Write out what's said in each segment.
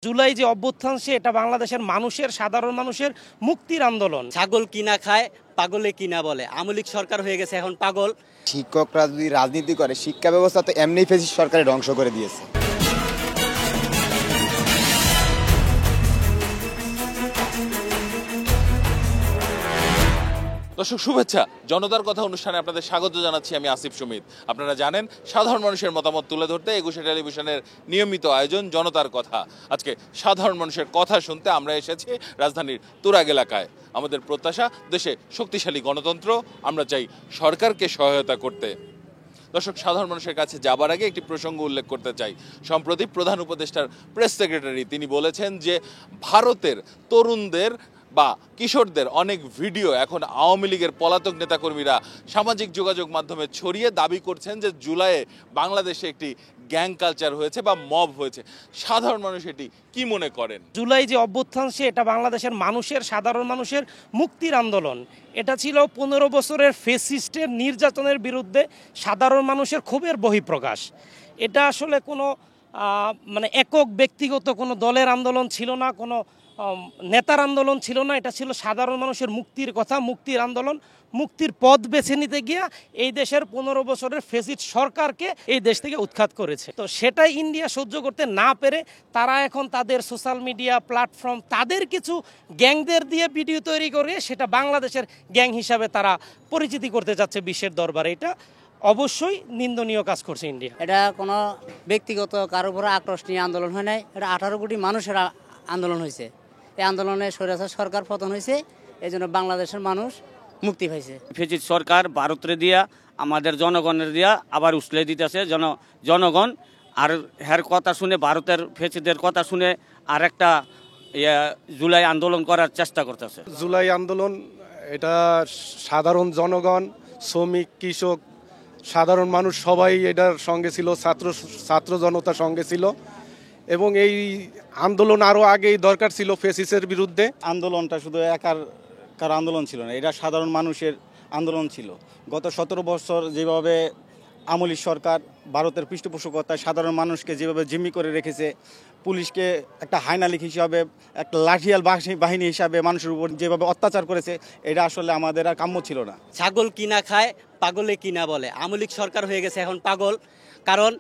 জুলাই যে অভ্যুত্থান এটা বাংলাদেশের মানুষের সাধারণ মানুষের মুক্তির আন্দোলন। ছাগল কিনা খায় পাগলে কিনা বলে, আওয়ামী লীগ সরকার হয়ে গেছে এখন পাগল। শিক্ষকরা যদি রাজনীতি করে, শিক্ষা ব্যবস্থা তো এমনিই ফ্যাসিস্ট সরকারে ধ্বংস করে দিয়েছে। দর্শক শুভেচ্ছা, জনতার কথা অনুষ্ঠানে আপনাদের স্বাগত জানাচ্ছি। আমি আসিফ সুমিত। আপনারা জানেন সাধারণ মানুষের মতামত তুলে ধরতে একুশে টেলিভিশনের নিয়মিত আয়োজন জনতার কথা। আজকে সাধারণ মানুষের কথা শুনতে আমরা এসেছি রাজধানীর তুরাগ এলাকায়। আমাদের প্রত্যাশা দেশে শক্তিশালী গণতন্ত্র, আমরা চাই সরকারকে সহায়তা করতে। দর্শক, সাধারণ মানুষের কাছে যাবার আগে একটি প্রসঙ্গ উল্লেখ করতে চাই। সম্প্রতি প্রধান উপদেষ্টার প্রেস সেক্রেটারি তিনি বলেছেন যে ভারতের তরুণদের বা কিশোরদের অনেক ভিডিও এখন আওয়ামী লীগের পলাতক নেতাকর্মীরা সামাজিক যোগাযোগ মাধ্যমে ছড়িয়ে দাবি করছেন যে জুলাইয়ে বাংলাদেশে একটি গ্যাং কালচার হয়েছে বা মব হয়েছে। সাধারণ মানুষ এটি কি মনে করেন? জুলাই যে অভ্যুত্থান এটা বাংলাদেশের মানুষের সাধারণ মানুষের মুক্তির আন্দোলন। এটা ছিল 15 বছরের ফ্যাসিস্টের নির্যাতনের বিরুদ্ধে সাধারণ মানুষের ক্ষোভের বহিঃপ্রকাশ। এটা আসলে কোনো একক ব্যক্তিগত কোনো দলের আন্দোলন ছিল না, কোনো নেতার আন্দোলন ছিল না। এটা ছিল সাধারণ মানুষের মুক্তির কথা, মুক্তির আন্দোলন। মুক্তির পথ বেছে নিতে গিয়া এই দেশের 15 বছরের ফ্যাসিস্ট সরকারকে এই দেশ থেকে উৎখাত করেছে। তো সেটাই ইন্ডিয়া সহ্য করতে না পেরে তারা এখন তাদের সোশ্যাল মিডিয়া প্ল্যাটফর্ম, তাদের কিছু গ্যাংদের দিয়ে ভিডিও তৈরি করে সেটা বাংলাদেশের গ্যাং হিসাবে তারা পরিচিতি করতে যাচ্ছে বিশ্বের দরবারে। এটা অবশ্যই নিন্দনীয় কাজ করছে ইন্ডিয়া। এটা কোনো ব্যক্তিগত কারো উপর আক্রোশ নিয়ে আন্দোলন হয় নাই, এটা 18 কোটি মানুষের আন্দোলন হয়েছে। এই আন্দোলনে স্বৈরাচার সরকার পতন হয়েছে, এই জন্য বাংলাদেশের মানুষ মুক্তি পাইছে। ফ্যাসিস্ট সরকার ভারতের দিয়া আমাদের জনগণের দিয়া আবার উসলে দিতেছে জনগণ। আর হের কথা শুনে, ভারতের ফ্যাসিস্টদের কথা শুনে আর একটা জুলাই আন্দোলন করার চেষ্টা করতেছে। জুলাই আন্দোলন এটা সাধারণ জনগণ, শ্রমিক, কৃষক, সাধারণ মানুষ সবাই এটার সঙ্গে ছিল, ছাত্র জনতার সঙ্গে ছিল। এবং এই আন্দোলন আরও আগেই দরকার ছিল ফ্যাসিস্টের বিরুদ্ধে। আন্দোলনটা শুধু একার আন্দোলন ছিল না, এটা সাধারণ মানুষের আন্দোলন ছিল। গত 17 বছর যেভাবে আওয়ামী লীগ সরকার ভারতের পৃষ্ঠপোষকতায় সাধারণ মানুষকে যেভাবে জিম্মি করে রেখেছে, পুলিশকে একটা হাইনালিক হিসাবে, একটা লাঠিয়াল বাহিনী হিসাবে মানুষের উপর যেভাবে অত্যাচার করেছে, এটা আসলে আমাদের আর কাম্য ছিল না। ছাগল কিনা খায় পাগলে কিনা বলে, আওয়ামী লীগ সরকার হয়ে গেছে এখন পাগল। কারণ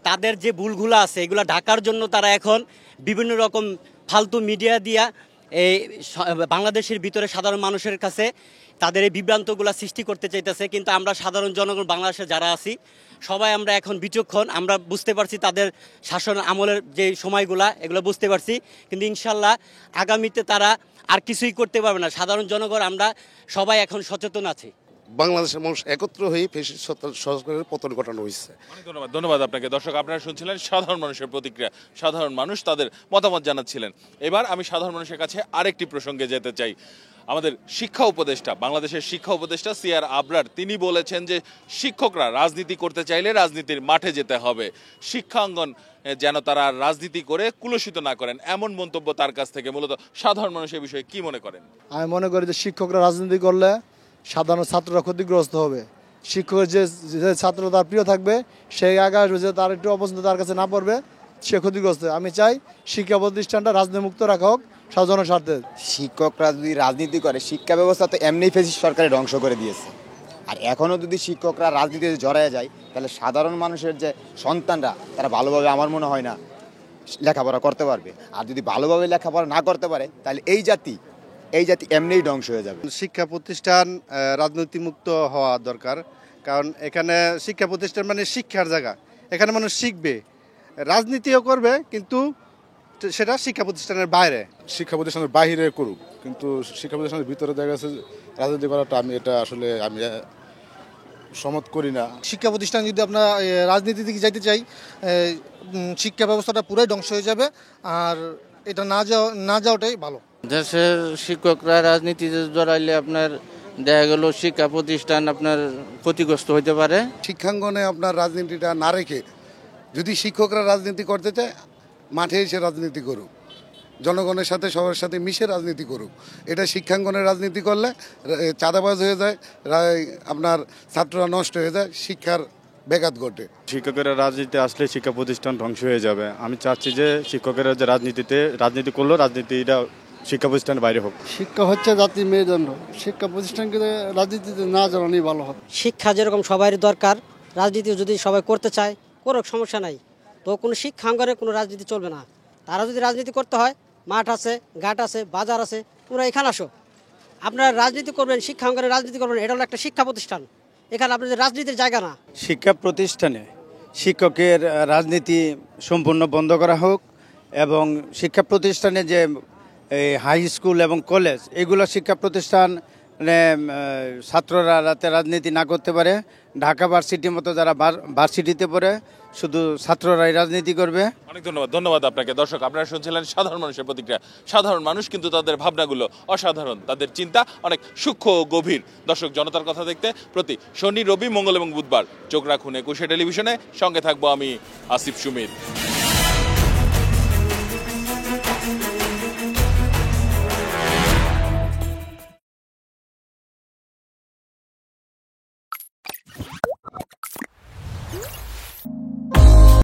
তাদের যে ভুলগুলো আছে এগুলো ঢাকার জন্য তারা এখন বিভিন্ন রকম ফালতু মিডিয়া দিয়া এই বাংলাদেশের ভিতরে সাধারণ মানুষের কাছে তাদের এই বিভ্রান্তগুলো সৃষ্টি করতে চাইতেছে। কিন্তু আমরা সাধারণ জনগণ বাংলাদেশে যারা আছি সবাই আমরা এখন বিচক্ষণ, আমরা বুঝতে পারছি তাদের শাসন আমলের যে সময়গুলা এগুলো বুঝতে পারছি। কিন্তু ইনশাল্লাহ আগামীতে তারা আর কিছুই করতে পারবে না। সাধারণ জনগণ আমরা সবাই এখন সচেতন আছি। বাংলাদেশের মানুষ একত্র হয়ে ফ্যাসিস্ট সরকারের পতন ঘটানো হয়েছে। ধন্যবাদ আপনাকে। দর্শক, আপনারা শুনছিলেন সাধারণ মানুষের প্রতিক্রিয়া, সাধারণ মানুষ তাদের মতামত জানাচ্ছিলেন। এবার আমি সাধারণ মানুষের কাছে আরেকটি প্রসঙ্গে যেতে চাই। আমাদের শিক্ষা উপদেষ্টা, বাংলাদেশের শিক্ষা উপদেষ্টা সিআর আবরার তিনি বলেছেন যে শিক্ষকরা রাজনীতি করতে চাইলে রাজনীতির মাঠে যেতে হবে, শিক্ষাঙ্গন যেন তারা রাজনীতি করে কুলুষিত না করেন, এমন মন্তব্য তার কাছ থেকে। মূলত সাধারণ মানুষ এই বিষয়ে কি মনে করেন? আমি মনে করি যে শিক্ষকরা রাজনীতি করলে সাধারণ ছাত্ররা ক্ষতিগ্রস্ত হবে। শিক্ষকের যে ছাত্র তার প্রিয় থাকবে, সেই আগে আসবে, যে তার একটু অপছন্দ তার কাছে না পড়বে, সে ক্ষতিগ্রস্ত। আমি চাই শিক্ষা প্রতিষ্ঠানটা রাজনীতিমুক্ত রাখা হোক সাধারণ স্বার্থে। শিক্ষকরা যদি রাজনীতি করে, শিক্ষা ব্যবস্থা তো এমনিই ফ্যাসিস্ট সরকারে ধ্বংস করে দিয়েছে। আর এখনও যদি শিক্ষকরা রাজনীতিতে জড়ায় যায়, তাহলে সাধারণ মানুষের যে সন্তানরা তারা ভালোভাবে আমার মনে হয় না লেখাপড়া করতে পারবে। আর যদি ভালোভাবে লেখাপড়া না করতে পারে, তাহলে এই জাতি এমনিই ধ্বংস হয়ে যাবে। শিক্ষা প্রতিষ্ঠান রাজনীতিমুক্ত হওয়া দরকার, কারণ এখানে শিক্ষা প্রতিষ্ঠান মানে শিক্ষার জায়গা। এখানে মানুষ শিখবে, রাজনীতিও করবে, কিন্তু সেটা শিক্ষা প্রতিষ্ঠানের বাইরে। শিক্ষা প্রতিষ্ঠানের বাইরে করুক, কিন্তু শিক্ষা প্রতিষ্ঠানের ভিতরে দেখা গেছে রাজনীতি করাটা আমি সম্মত করি না। শিক্ষা প্রতিষ্ঠান যদি আপনার রাজনীতি দিকে যাইতে চাই, শিক্ষা ব্যবস্থাটা পুরাই ধ্বংস হয়ে যাবে। আর এটা না যাওয়াটাই ভালো। দেশের শিক্ষকরা রাজনীতিতে জড়াইলে আপনার দেখা গেল শিক্ষা প্রতিষ্ঠান আপনার ক্ষতিগ্রস্ত হইতে পারে। শিক্ষাঙ্গনে আপনার রাজনীতিটা না রেখে যদি শিক্ষকরা রাজনীতি করতে চায়, মাঠে এসে রাজনীতি করুক, জনগণের সাথে সবার সাথে মিশে রাজনীতি করুক। এটা শিক্ষাঙ্গনে রাজনীতি করলে চাঁদাবাজ হয়ে যায়, আপনার ছাত্ররা নষ্ট হয়ে যায়, শিক্ষার ব্যাঘাত ঘটে। শিক্ষকেরা রাজনীতিতে আসলে শিক্ষা প্রতিষ্ঠান ধ্বংস হয়ে যাবে। আমি চাচ্ছি যে শিক্ষকেরা যে রাজনীতি করলো, রাজনীতিটা শিক্ষা প্রতিষ্ঠানের বাইরে হোক। শিক্ষা হচ্ছে জাতির মেরুদণ্ড, শিক্ষা প্রতিষ্ঠানকে রাজনীতিতে না জানানোই ভালো হবে। শিক্ষা যেরকম সবারই দরকার, রাজনীতি যদি সবাই করতে চায় করুক, সমস্যা নাই। তো কোনো শিক্ষাঙ্গনে কোনো রাজনীতি চলবে না। তারা যদি রাজনীতি করতে হয়, মাঠ আছে, ঘাট আছে, বাজার আছে, তোমরা এখানে আসো। আপনারা রাজনীতি করবেন, শিক্ষাঙ্গনে রাজনীতি করবেন, এটা হলো একটা শিক্ষা প্রতিষ্ঠান। এখানে আপনাদের রাজনীতির জায়গা না। শিক্ষা প্রতিষ্ঠানে শিক্ষকের রাজনীতি সম্পূর্ণ বন্ধ করা হোক এবং শিক্ষা প্রতিষ্ঠানে যে হাই স্কুল এবং কলেজ, এগুলো শিক্ষা প্রতিষ্ঠান ছাত্ররা রাতে রাজনীতি না করতে পারে। ঢাকা ভার্সিটির মতো যারা ভার্সিটিতে পড়ে শুধু ছাত্ররাই রাজনীতি করবে। অনেক ধন্যবাদ আপনাকে। দর্শক, আপনারা শুনছিলেন সাধারণ মানুষের প্রতিক্রিয়া। সাধারণ মানুষ কিন্তু তাদের ভাবনাগুলো অসাধারণ, তাদের চিন্তা অনেক সূক্ষ্ম ও গভীর। দর্শক, জনতার কথা দেখতে প্রতি শনি, রবি, মঙ্গল এবং বুধবার চোখ রাখুন একুশে টেলিভিশনে। সঙ্গে থাকবো আমি আসিফ সুমিত।